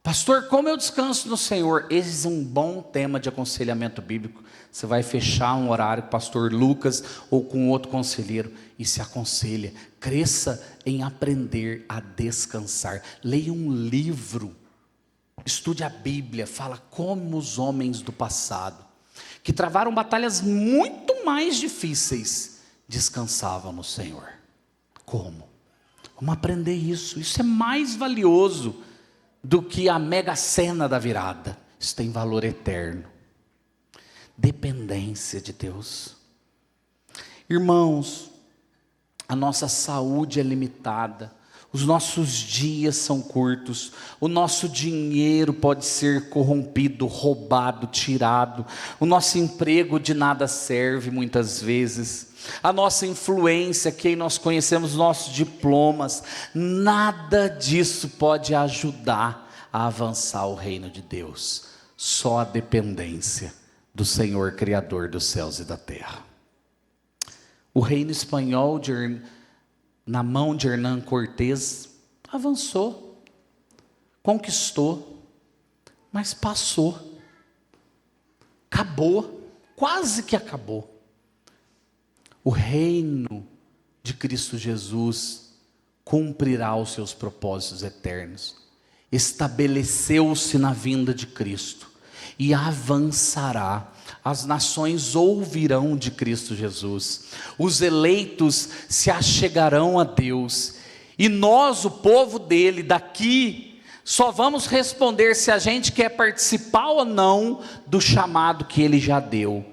Pastor, como eu descanso no Senhor? Esse é um bom tema de aconselhamento bíblico. Você vai fechar um horário com o pastor Lucas ou com outro conselheiro e se aconselha. Cresça em aprender a descansar. Leia um livro, estude a Bíblia. Fala como os homens do passado, que travaram batalhas muito mais difíceis, descansavam no Senhor. Como? Vamos aprender isso. Isso é mais valioso do que a mega sena da virada. Isso tem valor eterno. Dependência de Deus. Irmãos, a nossa saúde é limitada. Os nossos dias são curtos. O nosso dinheiro pode ser corrompido, roubado, tirado. O nosso emprego de nada serve muitas vezes. A nossa influência, quem nós conhecemos, nossos diplomas, nada disso pode ajudar a avançar o reino de Deus. Só a dependência do Senhor Criador dos céus e da terra. O reino espanhol na mão de Hernán Cortés avançou, conquistou, mas passou, acabou, quase que acabou. O reino de Cristo Jesus cumprirá os seus propósitos eternos. Estabeleceu-se na vinda de Cristo e avançará. As nações ouvirão de Cristo Jesus. Os eleitos se achegarão a Deus. E nós, o povo dele, daqui, só vamos responder se a gente quer participar ou não do chamado que ele já deu.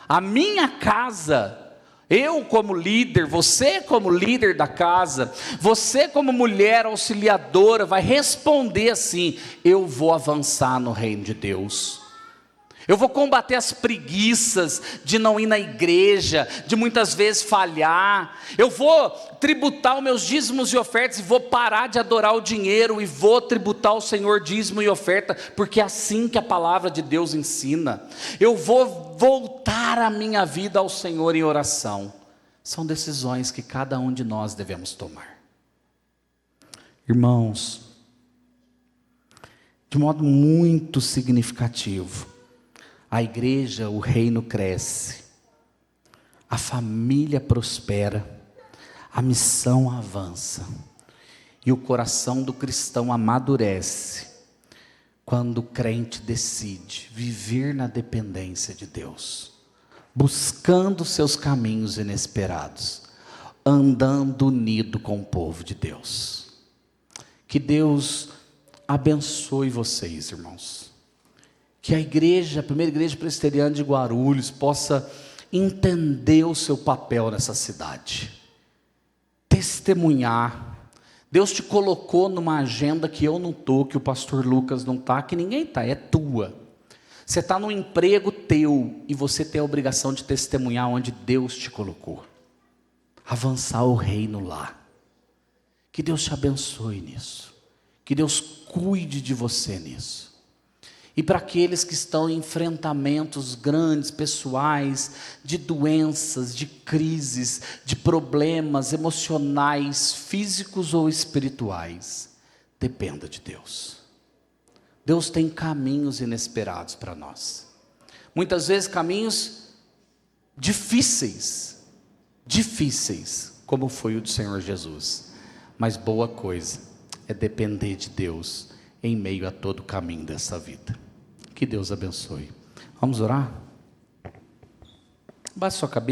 A minha casa, eu como líder, você como líder da casa, você como mulher auxiliadora, vai responder assim: eu vou avançar no reino de Deus. Eu vou combater as preguiças de não ir na igreja, de muitas vezes falhar. Eu vou tributar os meus dízimos e ofertas e vou parar de adorar o dinheiro e vou tributar ao Senhor dízimo e oferta, porque é assim que a palavra de Deus ensina. Eu vou voltar a minha vida ao Senhor em oração. São decisões que cada um de nós devemos tomar. Irmãos, de modo muito significativo, a igreja, o reino cresce, a família prospera, a missão avança, e o coração do cristão amadurece, quando o crente decide viver na dependência de Deus, buscando seus caminhos inesperados, andando unido com o povo de Deus. Que Deus abençoe vocês, irmãos. Que a igreja, a primeira igreja presbiteriana de Guarulhos, possa entender o seu papel nessa cidade. Testemunhar. Deus te colocou numa agenda que eu não estou, que o pastor Lucas não está, que ninguém está, é tua. Você está num emprego teu e você tem a obrigação de testemunhar onde Deus te colocou. Avançar o reino lá. Que Deus te abençoe nisso. Que Deus cuide de você nisso. E para aqueles que estão em enfrentamentos grandes, pessoais, de doenças, de crises, de problemas emocionais, físicos ou espirituais, dependa de Deus. Deus tem caminhos inesperados para nós. Muitas vezes caminhos difíceis, como foi o do Senhor Jesus. Mas boa coisa é depender de Deus em meio a todo o caminho dessa vida. Que Deus abençoe. Vamos orar? Baixe sua cabeça.